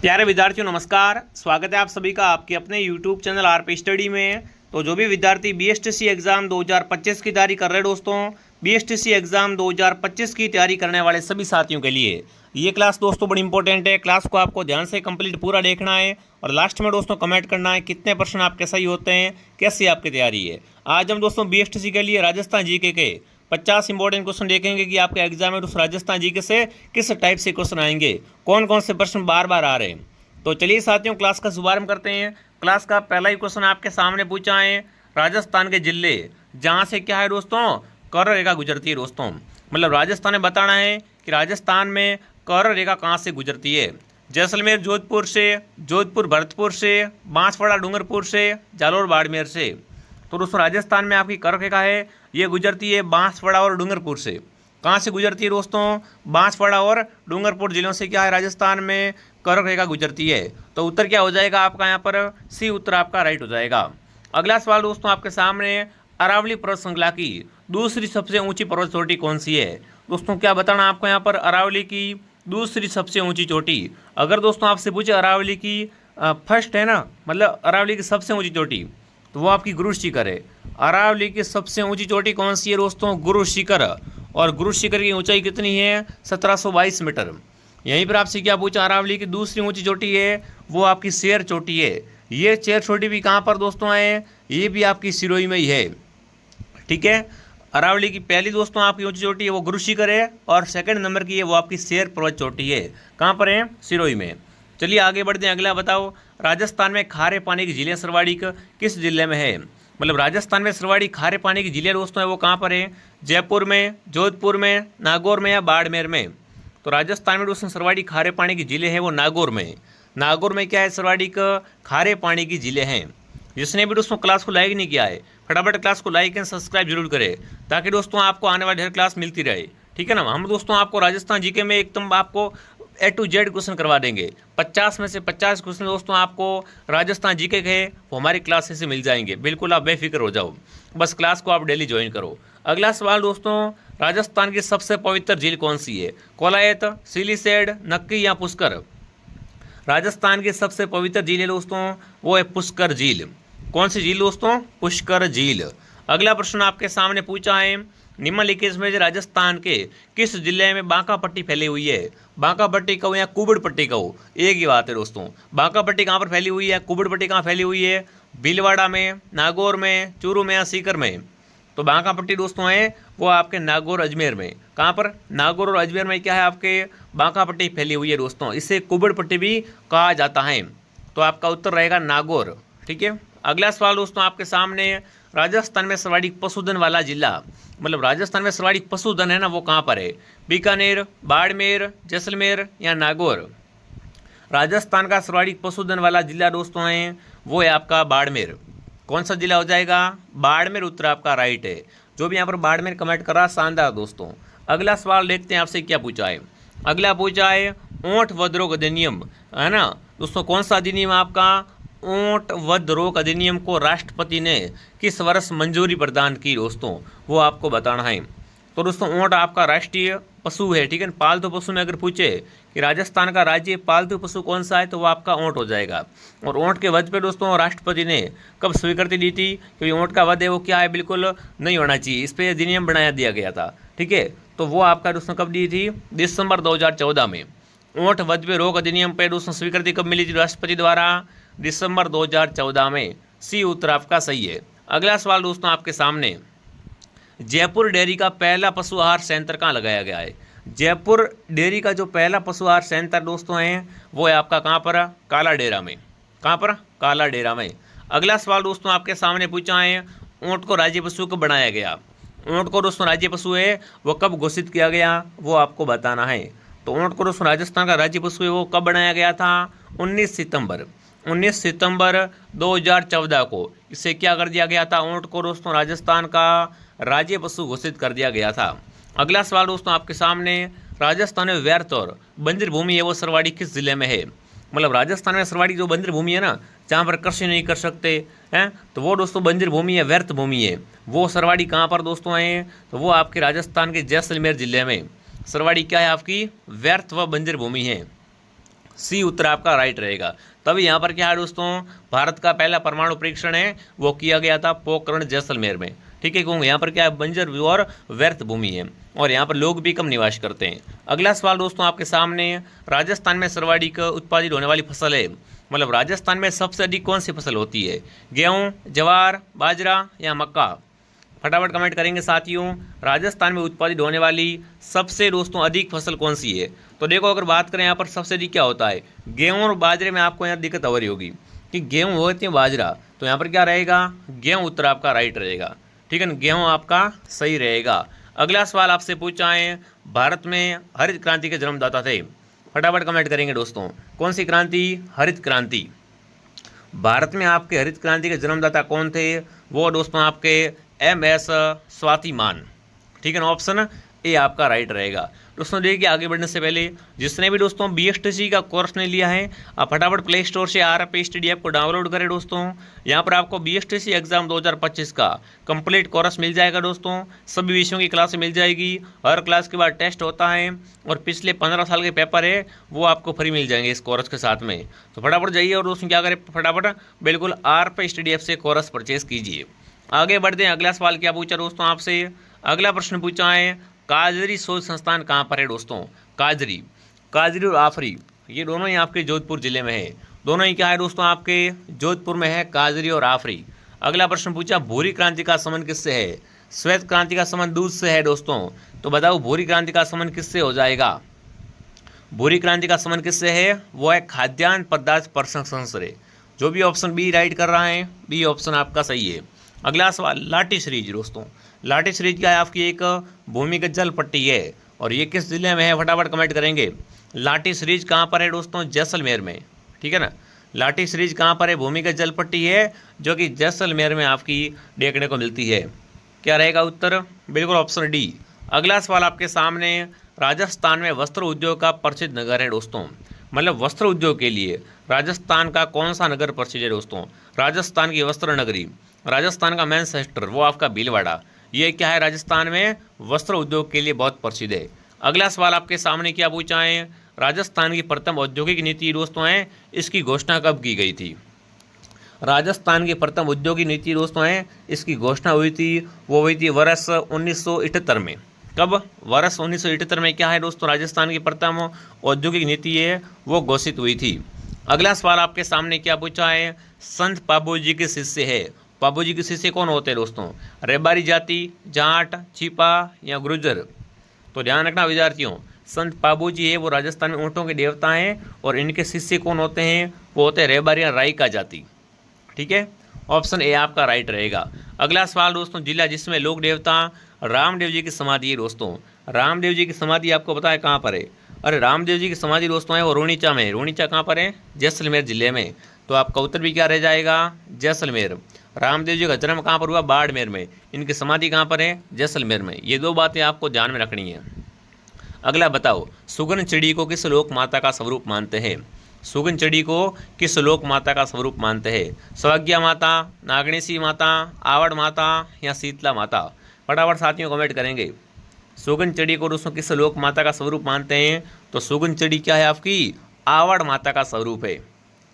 प्यारे विद्यार्थियों नमस्कार। स्वागत है आप सभी का आपके अपने YouTube चैनल आरपी स्टडी में। तो जो भी विद्यार्थी बीएसटीसी एग्जाम 2025 की तैयारी कर रहे हैं दोस्तों, बीएसटीसी एग्जाम 2025 की तैयारी करने वाले सभी साथियों के लिए ये क्लास दोस्तों बड़ी इंपॉर्टेंट है। क्लास को आपको ध्यान से कंप्लीट पूरा देखना है और लास्ट में दोस्तों कमेंट करना है कितने % आपके सही होते हैं, कैसी आपकी तैयारी है। आज हम दोस्तों बीएसटीसी के लिए राजस्थान जीके के 50 इंपॉर्टेंट क्वेश्चन देखेंगे कि आपके एग्जाम में राजस्थान जीके से किस टाइप से क्वेश्चन आएंगे, कौन कौन से प्रश्न बार बार आ रहे हैं। तो चलिए साथियों क्लास का शुभारंभ करते हैं। क्लास का पहला ही क्वेश्चन आपके सामने पूछा है, राजस्थान के जिले जहाँ से क्या है दोस्तों कर रेखा गुजरती है। दोस्तों मतलब राजस्थान में बताना है कि राजस्थान में कर रेखा कहाँ से गुजरती है। जैसलमेर जोधपुर से, जोधपुर भरतपुर से, बांसवाड़ा डूंगरपुर से, जालोर बाड़मेर से। तो दोस्तों राजस्थान में आपकी कर रेखा है ये गुजरती है बांसवाड़ा और डूंगरपुर से। कहाँ से गुजरती है दोस्तों? बांसवाड़ा और डूंगरपुर जिलों से क्या है राजस्थान में कर रेखा गुजरती है। तो उत्तर क्या हो जाएगा आपका यहाँ पर? सी उत्तर आपका राइट हो जाएगा। अगला सवाल दोस्तों आपके सामने, अरावली पर्वत श्रृंखला की दूसरी सबसे ऊंची पर्वत चोटी कौन सी है। दोस्तों क्या बताना आपको यहाँ पर? अरावली की दूसरी सबसे ऊंची चोटी। अगर दोस्तों आपसे पूछे अरावली की फर्स्ट है ना, मतलब अरावली की सबसे ऊंची चोटी, तो वो आपकी गुरु शिखर है। अरावली की सबसे ऊंची चोटी कौन सी है दोस्तों? गुरु शिखर। और गुरु शिखर की ऊंचाई कितनी है? 1722 मीटर। यहीं पर आपसे क्या पूछा, अरावली की दूसरी ऊंची चोटी है वो आपकी शेर चोटी है। ये शेर चोटी भी कहाँ पर दोस्तों है? ये भी आपकी सिरोही में ही है। ठीक है, अरावली की पहली दोस्तों आपकी ऊंची चोटी है वो गुरु शिखर है और सेकंड नंबर की है वो आपकी शेर पर्वत चोटी है। कहाँ पर है? सिरोही में। चलिए आगे बढ़ते हैं। अगला बताओ, राजस्थान में खारे पानी की झीलें सर्वाधिक किस जिले में है। मतलब राजस्थान में सर्वाधिक खारे पानी की झीलें दोस्तों है वो कहाँ पर है? जयपुर में, जोधपुर में, नागौर में या बाड़मेर में। तो राजस्थान में दोस्तों सर्वाधिक खारे पानी की झीलें हैं वो नागौर में। नागौर में क्या है? सर्वाधिक खारे पानी की झीलें हैं। जिसने भी दोस्तों क्लास को लाइक नहीं किया है फटाफट क्लास को लाइक एंड सब्सक्राइब जरूर करें ताकि दोस्तों आपको आने वाली हर क्लास मिलती रहे। ठीक है ना। हम दोस्तों आपको राजस्थान जीके में एकदम आपको A to Z क्वेश्चन करवा देंगे। 50 में से 50 क्वेश्चन दोस्तों आपको राजस्थान जीके के वो हमारी क्लासेस से मिल जाएंगे। बिल्कुल आप बेफिक्र हो जाओ, बस क्लास को आप डेली ज्वाइन करो। अगला सवाल दोस्तों, राजस्थान की सबसे पवित्र झील कौन सी है? कोलायत, सिलीसेड, नक्की या पुष्कर। राजस्थान की सबसे पवित्र झील है दोस्तों वो है पुष्कर झील। कौन सी झील दोस्तों? पुष्कर झील। अगला प्रश्न आपके सामने पूछा है, निम्नलिखित में से राजस्थान के किस जिले में बांका पट्टी फैली हुई है। बांका पट्टी कहो या कुबड़ पट्टी कहो एक ही बात है दोस्तों। बांका पट्टी कहाँ पर फैली हुई है, कुबड़ पट्टी कहाँ फैली हुई है? भीलवाड़ा में, नागौर में, चूरू में या सीकर में। तो बांका पट्टी दोस्तों है वो आपके नागौर अजमेर में। कहाँ पर? नागौर और अजमेर में क्या है आपके बांका पट्टी फैली हुई है दोस्तों। इसे कुबड़ पट्टी भी कहा जाता है। तो आपका उत्तर रहेगा नागौर। ठीक है। अगला सवाल दोस्तों आपके सामने, राजस्थान में सर्वाधिक पशुधन वाला जिला। मतलब राजस्थान में सर्वाधिक पशुधन है ना वो कहाँ पर है? बीकानेर, बाड़मेर, जैसलमेर या नागौर। राजस्थान का सर्वाधिक पशुधन वाला जिला दोस्तों है वो है आपका बाड़मेर। कौन सा जिला हो जाएगा? बाड़मेर। उत्तर आपका राइट है। जो भी यहाँ पर बाड़मेर कमेंट कर रहा शानदार दोस्तों। अगला सवाल देखते हैं आपसे क्या पूछा है। अगला पूछा है ऊंट वध रोग अधिनियम, है ना दोस्तों। कौन सा अधिनियम आपका? ऊंट वध रोग अधिनियम को राष्ट्रपति ने किस वर्ष मंजूरी प्रदान की दोस्तों, वो आपको बताना है। तो दोस्तों ऊंट आपका राष्ट्रीय पशु है। ठीक है। पालतू पशु में अगर पूछे कि राजस्थान का राज्य पालतू पशु कौन सा है तो वो आपका ऊंट हो जाएगा। और ऊंट के वध पे दोस्तों राष्ट्रपति ने कब स्वीकृति दी थी? क्योंकि ऊंट का वध है वो क्या है, बिल्कुल नहीं होना चाहिए। इस पर अधिनियम बनाया दिया गया था। ठीक है। तो वो आपका दोस्तों कब दी थी? दिसंबर 2014 में। ऊंट वध पे रोक अधिनियम पे दोस्तों स्वीकृति कब मिली थी राष्ट्रपति द्वारा? दिसंबर 2014 में। सी उत्तर आपका सही है। अगला सवाल दोस्तों आपके सामने, जयपुर डेयरी का पहला पशु आहार सेंटर कहाँ लगाया गया है। जयपुर डेयरी का जो पहला पशु आहार सेंटर दोस्तों है वो है आपका कहाँ पर? काला डेरा में। कहाँ पर? काला डेरा में। अगला सवाल दोस्तों आपके सामने पूछा है, ऊंट को राज्य पशु कब बनाया गया। ऊंट को दोस्तों राज्य पशु है वो कब घोषित किया गया वो आपको बताना है। तो ऊंट को दोस्तों राजस्थान का राज्य पशु है वो कब बनाया गया था? 19 सितंबर 2014 को इसे क्या कर दिया गया था? ऊंट को दोस्तों राजस्थान का राज्य पशु घोषित कर दिया गया था। अगला सवाल दोस्तों आपके सामने, राजस्थान में व्यर्थ और बंजर भूमि है वो सर्वाधिक किस जिले में है। मतलब राजस्थान में सर्वाधिक जो बंजर भूमि है ना, जहाँ पर कृषि नहीं कर सकते हैं, तो वो दोस्तों बंजर भूमि है, व्यर्थ भूमि है, वो सर्वाधिक कहाँ पर दोस्तों है? तो वो आपके राजस्थान के जैसलमेर जिले में। सर्वाधिक क्या है आपकी? व्यर्थ व बंजर भूमि है। सी उत्तर आपका राइट रहेगा। तभी यहाँ पर क्या है दोस्तों, भारत का पहला परमाणु परीक्षण है वो किया गया था पोखरण जैसलमेर में। ठीक है, क्योंकि यहाँ पर क्या है, बंजर और व्यर्थ भूमि है और यहाँ पर लोग भी कम निवास करते हैं। अगला सवाल दोस्तों आपके सामने, राजस्थान में सर्वाधिक उत्पादित होने वाली फसल है, मतलब राजस्थान में सबसे अधिक कौन सी फसल होती है, गेहूँ, ज्वार, बाजरा या मक्का। फटाफट कमेंट करेंगे साथियों, राजस्थान में उत्पादित होने वाली सबसे दोस्तों अधिक फसल कौन सी है। तो देखो, अगर बात करें यहाँ पर सबसे अधिक क्या होता है, गेहूँ और बाजरे में आपको यहाँ दिक्कत हो रही होगी कि गेहूँ होती है बाजरा, तो यहाँ पर क्या रहेगा, गेहूँ उत्तर आपका राइट रहेगा। ठीक है ना, गेहूँ आपका सही रहेगा। अगला सवाल आपसे पूछा है, भारत में हरित क्रांति के जन्मदाता थे। फटाफट कमेंट करेंगे दोस्तों, कौन सी क्रांति, हरित क्रांति। भारत में आपके हरित क्रांति के जन्मदाता कौन थे, वो दोस्तों आपके MS स्वातिमान। ठीक है ना, ऑप्शन ए आपका राइट रहेगा। दोस्तों देखिए, आगे बढ़ने से पहले जिसने भी दोस्तों BSTC का कोर्स नहीं लिया है, आप फटाफट प्ले स्टोर से RP स्टडी ऐप को डाउनलोड करें दोस्तों। यहाँ पर आपको BSTC एग्जाम 2025 का कंप्लीट कोर्स मिल जाएगा दोस्तों। सभी विषयों की क्लास मिल जाएगी, हर क्लास के बाद टेस्ट होता है और पिछले 15 साल के पेपर है वो आपको फ्री मिल जाएंगे इस कोर्स के साथ में। तो फटाफट जाइए और दोस्तों क्या करें, फटाफट बिल्कुल RP स्टडी ऐप से कोर्स परचेज कीजिए। आगे बढ़ते हैं, अगला सवाल क्या पूछा दोस्तों आपसे, अगला प्रश्न पूछा है, काजरी शोध संस्थान कहाँ पर है दोस्तों। काजरी और आफरी ये दोनों ही आपके जोधपुर जिले में है। दोनों ही क्या है दोस्तों, आपके जोधपुर में है काजरी और आफरी। अगला प्रश्न पूछा, भूरी क्रांति का संबंध किससे है। श्वेत क्रांति का संबंध दूध से है दोस्तों। तो बताओ भूरी क्रांति का संबंध किससे हो जाएगा। भूरी क्रांति का संबंध किससे है, वो है खाद्यान्न पदार्थ प्रसंस्करण से। जो भी ऑप्शन बी राइट कर रहा है, बी ऑप्शन आपका सही है। अगला सवाल, लाठी सीरीज दोस्तों। लाठी सीरीज क्या है, आपकी एक भूमिगत जल पट्टी है और ये किस जिले में है, फटाफट कमेंट करेंगे। लाठी सीरीज कहाँ पर है दोस्तों, जैसलमेर में। ठीक है ना, लाठी सीरीज कहाँ पर है, भूमिगत जल पट्टी है जो कि जैसलमेर में आपकी देखने को मिलती है। क्या रहेगा उत्तर, बिल्कुल ऑप्शन डी। अगला सवाल आपके सामने, राजस्थान में वस्त्र उद्योग का प्रसिद्ध नगर है दोस्तों, मतलब वस्त्र उद्योग के लिए राजस्थान का कौन सा नगर प्रसिद्ध है दोस्तों। राजस्थान की वस्त्र नगरी, राजस्थान का मेन सेक्टर वो आपका भीलवाड़ा, ये क्या है, राजस्थान में वस्त्र उद्योग के लिए बहुत प्रसिद्ध है। अगला सवाल आपके सामने क्या पूछा है, राजस्थान की प्रथम औद्योगिक नीति दोस्तों है, इसकी घोषणा कब की गई थी। राजस्थान की प्रथम औद्योगिक नीति दोस्तों है, इसकी घोषणा हुई थी, वो हुई थी वर्ष 1978 में। कब, वर्ष 1978 में क्या है दोस्तों, राजस्थान की प्रथम औद्योगिक नीति है वो घोषित हुई थी। अगला सवाल आपके सामने क्या पूछा है, संत पाबोजी के शिष्य है। पाबोजी के शिष्य कौन होते हैं दोस्तों, रेबारी जाति, जाट, छिपा या गुर्जर। तो ध्यान रखना विद्यार्थियों, संत पाबोजी है वो राजस्थान में ऊँटों के देवता हैं और इनके शिष्य कौन होते हैं, वो होते हैं रेबारी या राइका जाति। ठीक है, ऑप्शन ए आपका राइट रहेगा। अगला सवाल दोस्तों, जिला जिसमें लोक देवता रामदेव जी की समाधि है दोस्तों। रामदेव जी की समाधि आपको पता है कहाँ पर है, अरे रामदेव जी की समाधि दोस्तों है वो रूणीचा में। रूणीचा कहाँ पर है, जैसलमेर जिले में। तो आपका उत्तर भी क्या रह जाएगा, जैसलमेर। रामदेव जी का जन्म कहाँ पर हुआ, बाड़मेर में। इनकी समाधि कहाँ पर है, जैसलमेर में। ये दो बातें आपको ध्यान में रखनी है। अगला बताओ, सुगन चिड़ी को किस लोक माता का स्वरूप मानते हैं। सुगन चिड़ी को किस लोक माता का स्वरूप मानते हैं, सौभाग्या माता, नागणेशी माता, आवड़ माता या शीतला माता। फटाफट साथियों कमेंट करेंगे। सुगन चिड़ी को दोस्तों किस लोक माता का स्वरूप मानते हैं, तो सुगन चिड़ी क्या है आपकी, आवड़ माता का स्वरूप है।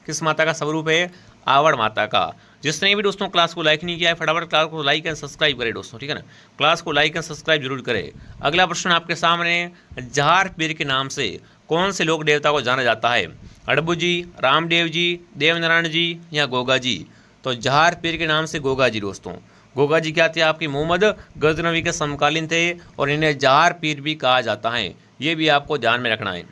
किस माता का स्वरूप है, आवड़ माता का। जिसने भी दोस्तों क्लास को लाइक नहीं किया है, फटाफट क्लास को लाइक एंड सब्सक्राइब करें दोस्तों। ठीक है ना, क्लास को लाइक एंड सब्सक्राइब जरूर करें। अगला प्रश्न आपके सामने, जहार पीर के नाम से कौन से लोक देवता को जाना जाता है, अड़बू जी, रामदेव जी, देवनारायण जी या गोगा जी। तो जहार पीर के नाम से गोगा जी दोस्तों। गोगा जी क्या थे, आपकी मोहम्मद गजनवी के समकालीन थे और इन्हें जहार पीर भी कहा जाता है, ये भी आपको ध्यान में रखना है।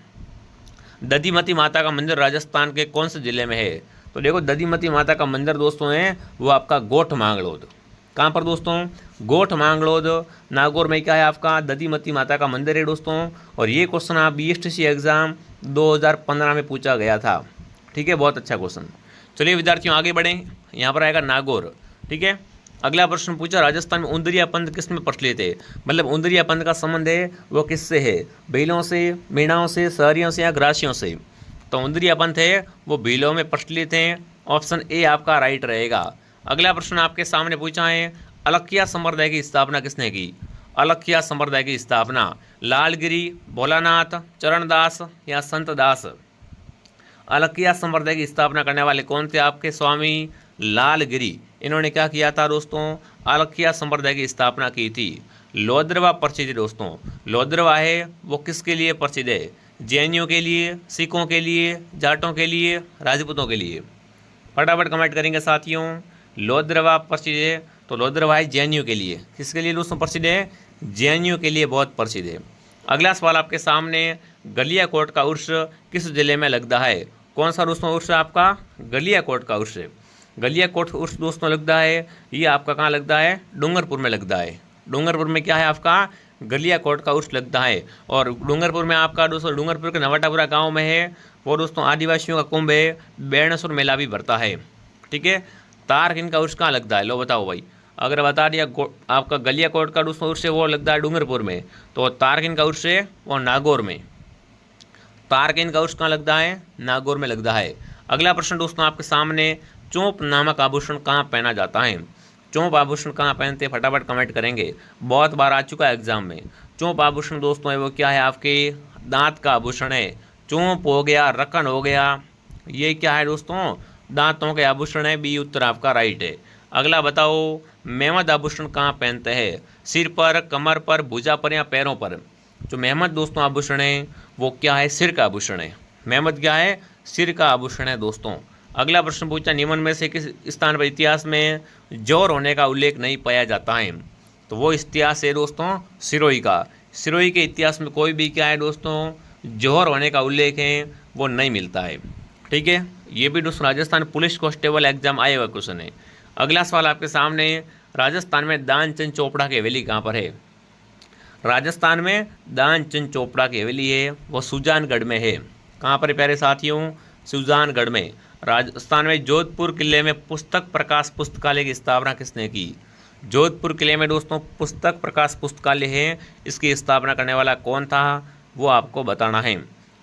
दधिमती माता का मंदिर राजस्थान के कौन से जिले में है, तो देखो दधिमती माता का मंदिर दोस्तों है वो आपका गोठ मांगलोद। कहाँ पर दोस्तों, गोठ मांगलोद नागौर में क्या है आपका दधिमती माता का मंदिर है दोस्तों। और ये क्वेश्चन आप BSTC एग्जाम 2015 में पूछा गया था। ठीक है, बहुत अच्छा क्वेश्चन। चलिए विद्यार्थियों आगे बढ़ें, यहाँ पर आएगा नागौर। ठीक है, अगला प्रश्न पूछा, राजस्थान में उंदरिया पंथ किस में प्रचलित है, मतलब उंदरिया पंथ का संबंध है वो किससे है, भीलों से, मीणाओं से, सहरियों से या ग्रासियों से। तो उंदरिया पंथ है वो भीलों में प्रचलित हैं, ऑप्शन ए आपका राइट रहेगा। अगला प्रश्न आपके सामने पूछा है, अलखिया संप्रदाय की स्थापना किसने की। अलखिया संप्रदाय की स्थापना लालगिरी, भोलानाथ, चरणदास या संतदास। अलखिया संप्रदाय की स्थापना करने वाले कौन थे आपके? स्वामी लालगिरी। इन्होंने क्या किया था दोस्तों? अलखिया संप्रदाय की स्थापना की थी। लोद्रवा प्रसिद्ध है दोस्तों। लोद्रवा है वो किसके लिए प्रसिद्ध है? जैनियों के लिए, सिखों के लिए, जाटों के लिए, राजपूतों के लिए? फटाफट कमेंट करेंगे साथियों। लोद्रवा प्रसिद्ध है तो लोद्रवा है जैनियों के लिए। किसके लिए दोस्तों प्रसिद्ध है? जैनियों के लिए बहुत प्रसिद्ध है। अगला सवाल आपके सामने, गलियाकोट का उर्स किस जिले में लगता है? कौन सा दोस्तों उर्स है आपका? गलियाकोट का उर्स है। गलियाकोट उर्स दोस्तों लगता है, ये आपका कहाँ लगता है? डूंगरपुर में लगता है। डूंगरपुर में क्या है आपका? गलियाकोट का उर्स लगता है। और डूंगरपुर में आपका दोस्तों, डूंगरपुर के नवाटापुरा गांव में है वो दोस्तों आदिवासियों का कुंभ है। बेणसुर मेला भी भरता है। ठीक है। तारकिन का उर्स कहाँ लगता है? लो बताओ भाई। अगर बता दिया आपका गलियाकोट का दोस्तों उर्स है वो लगता है डूंगरपुर में, तो तारकिन का उर्स है वो नागौर में। तारकिन का उर्स कहाँ लगता है? नागौर में लगता है। अगला प्रश्न दोस्तों आपके सामने, चोंप नामक आभूषण कहाँ पहना जाता है? चोंप आभूषण कहाँ पहनते हैं? फटाफट कमेंट करेंगे। बहुत बार आ चुका है एग्जाम में। चोंप आभूषण दोस्तों है वो क्या है? आपके दांत का आभूषण है। चोंप हो गया, रकन हो गया, ये क्या है दोस्तों? दांतों के आभूषण है। बी उत्तर आपका राइट है। अगला बताओ, मेहमद आभूषण कहाँ पहनते हैं? सिर पर, कमर पर, भुजा पर या पैरों पर? जो मेहमद दोस्तों आभूषण है वो क्या है? सिर का आभूषण है। मेहमद क्या है? सिर का आभूषण है दोस्तों। अगला प्रश्न पूछा, निम्न में से किस स्थान पर इतिहास में जोर होने का उल्लेख नहीं पाया जाता है? तो वो इतिहास है दोस्तों सिरोही का। सिरोही के इतिहास में कोई भी क्या है दोस्तों? जोहर होने का उल्लेख है वो नहीं मिलता है। ठीक है। ये भी दोस्तों राजस्थान पुलिस कांस्टेबल एग्जाम आए हुआ क्वेश्चन है। अगला सवाल आपके सामने, राजस्थान में दानचंद चोपड़ा की हवेली कहाँ पर है? राजस्थान में दानचंद चोपड़ा की हवेली है वो सुजानगढ़ में है। कहाँ पर प्यारे साथियों? सुजानगढ़ में। राजस्थान में जोधपुर किले में पुस्तक प्रकाश पुस्तकालय की स्थापना किसने की? जोधपुर किले में दोस्तों पुस्तक प्रकाश पुस्तकालय है, इसकी स्थापना करने वाला कौन था वो आपको बताना है।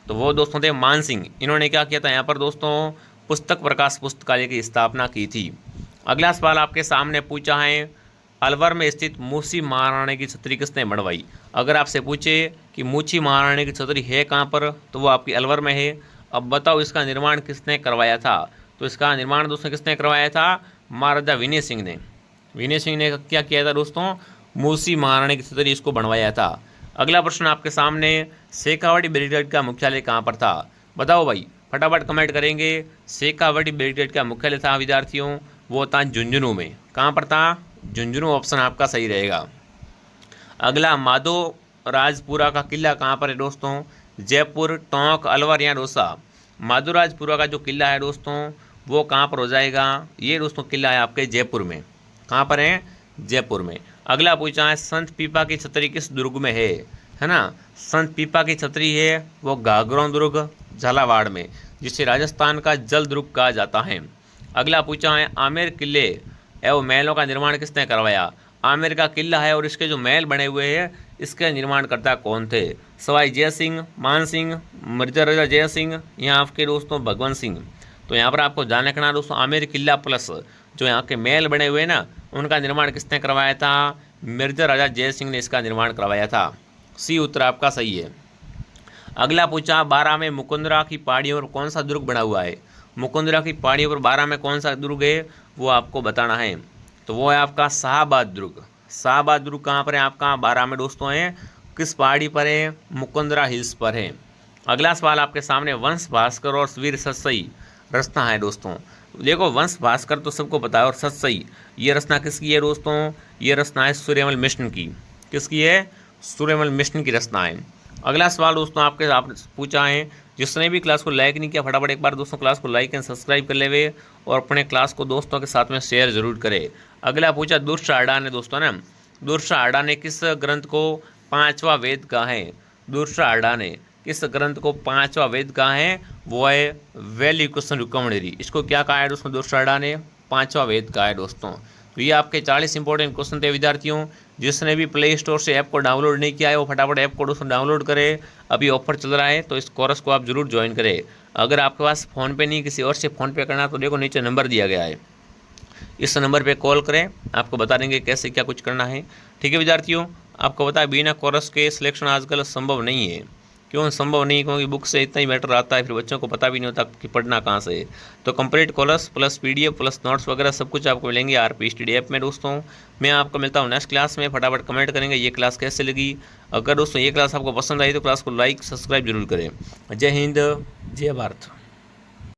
तो वो दोस्तों थे मान सिंह। इन्होंने क्या किया था यहाँ पर दोस्तों? पुस्तक प्रकाश पुस्तकालय की स्थापना की थी। अगला सवाल आपके सामने पूछा है, अलवर में स्थित मूसी महाराणी की छतरी किसने बनवाई? अगर आपसे पूछे कि मूसी महाराणी की छतरी है कहाँ पर, तो वो आपकी अलवर में है। अब बताओ इसका निर्माण किसने करवाया था? तो इसका निर्माण दोस्तों किसने करवाया था? महाराजा विनय सिंह ने। विनय सिंह ने क्या किया था दोस्तों? मूसी महाराणी की छतरी इसको बनवाया था। अगला प्रश्न आपके सामने, शेखावाटी ब्रिगेड का मुख्यालय कहाँ पर था? बताओ भाई, फटाफट कमेंट करेंगे। शेखावाटी ब्रिगेड का मुख्यालय था विद्यार्थियों वो था झुंझुनू में। कहाँ पर था? झुंझुनू ऑप्शन आपका सही रहेगा। अगला, माधोराजपुरा का किला कहाँ पर है दोस्तों? जयपुर, टोंक, अलवर या दौसा? माधोराजपुरा का जो किला है दोस्तों वो कहाँ पर हो जाएगा? ये दोस्तों किला है आपके जयपुर में। कहाँ पर है? जयपुर में। अगला पूछा है, संत पीपा की छतरी किस दुर्ग में है ना? संत पीपा की छतरी है वो घाघरों दुर्ग, झालावाड़ में, जिसे राजस्थान का जल दुर्ग कहा जाता है। अगला पूछा है, आमेर किले एवं महलों का निर्माण किसने करवाया? आमेर का किला है और इसके जो महल बने हुए हैं इसके निर्माणकर्ता कौन थे? सवाई जय सिंह, मान सिंह, मिर्जा जय सिंह या आपके दोस्तों भगवंत सिंह? तो यहाँ पर आपको जान रखना दोस्तों, आमेर किला प्लस जो यहाँ के महल बने हुए ना उनका निर्माण किसने करवाया था? मिर्जा राजा जय सिंह ने इसका निर्माण करवाया था। सी उत्तर आपका सही है। अगला पूछा, बारां में मुकुंदरा की पहाड़ियों पर कौन सा दुर्ग बना हुआ है? मुकुंदरा की पहाड़ियों पर बारां में कौन सा दुर्ग है वो आपको बताना है। तो वो है आपका शाहबाद दुर्ग। शाहबाद दुर्ग कहाँ पर है आपका? बारां में दोस्तों है। किस पहाड़ी पर है? मुकुंदरा हिल्स पर है। अगला सवाल आपके सामने, वंश भास्कर और वीर सतसई रचना है दोस्तों। देखो, वंश भास्कर तो सबको पता है और सतसई ये रचना किसकी है दोस्तों? ये रचना है सूर्यमल मिशन की। किसकी है? सूर्यमल मिशन की रचना है। अगला सवाल दोस्तों आपने पूछा है, जिसने भी क्लास को लाइक नहीं किया फटाफट एक बार दोस्तों क्लास को लाइक एंड सब्सक्राइब कर लेवे और अपने क्लास को दोस्तों के साथ में शेयर जरूर करें। अगला पूछा, दुर्षाढ़ा ने दोस्तों ना, दुर्षाढ़ा ने किस ग्रंथ को 5वां वेद कहा है? दुर्षाढ़ा ने किस ग्रंथ को 5वां वेद कहा है? वो है वैल्यूकेशन रिकमेंडरी। इसको क्या कहा है दोस्तों? दुर्षाढ़ा ने 5वां वेद कहा है दोस्तों। तो ये आपके 40 इंपॉर्टेंट क्वेश्चन थे विद्यार्थियों। जिसने भी प्ले स्टोर से ऐप को डाउनलोड नहीं किया है वो फटाफट ऐप को दोस्तों डाउनलोड करें। अभी ऑफर चल रहा है तो इस कोर्स को आप जरूर ज्वाइन करें। अगर आपके पास फ़ोन पे नहीं किसी और से फ़ोन पे करना तो देखो नीचे नंबर दिया गया है, इस नंबर पे कॉल करें, आपको बता देंगे कैसे क्या कुछ करना है। ठीक है विद्यार्थियों, आपको पता है बिना कोर्स के सिलेक्शन आजकल संभव नहीं है। क्यों संभव नहीं, क्योंकि बुक से इतना ही मैटर आता है, फिर बच्चों को पता भी नहीं होता कि पढ़ना कहाँ से है। तो complete course plus PDF plus notes वगैरह सब कुछ आपको मिलेंगे RP स्टडी ऐप में दोस्तों। मैं आपको मिलता हूँ नेक्स्ट क्लास में। फटाफट कमेंट करेंगे ये क्लास कैसे लगी। अगर दोस्तों ये क्लास आपको पसंद आई तो क्लास को लाइक सब्सक्राइब जरूर करें। जय हिंद, जय भारत।